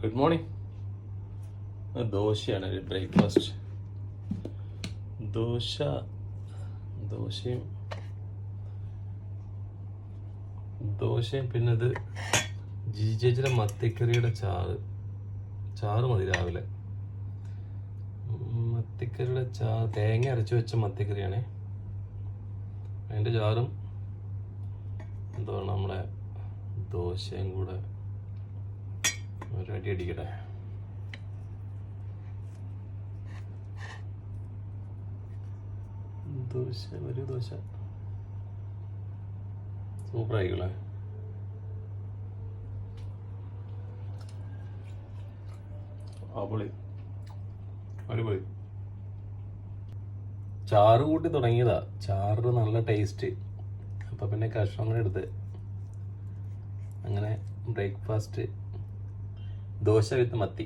Good morning. ദോശയാണ് ഒരു breakfast. ദോശയും പിന്നെ ഇത് ജിജേച്ചിയുടെ മത്തിക്കറിയുടെ ചാറ് മതി രാവിലെ. മത്തിക്കറിയുടെ ചാറ് തേങ്ങ അരച്ച് വെച്ച മത്തിക്കറിയാണേ. അതിൻ്റെ ചാറും എന്താണ് നമ്മളെ ദോശയും കൂടെ ഒരു അടി അടിക്കട്ടെ. ദോശ സൂപ്പർ ആയിക്കോളെ. അടിപൊളി. ചാറ് കൂട്ടി തുടങ്ങിയതാ. ചാറ് നല്ല ടേസ്റ്റ്. അപ്പം പിന്നെ കഷ്ണം എടുത്ത് അങ്ങനെ ബ്രേക്ക്ഫാസ്റ്റ് ദോശ വിത്ത് മത്തി.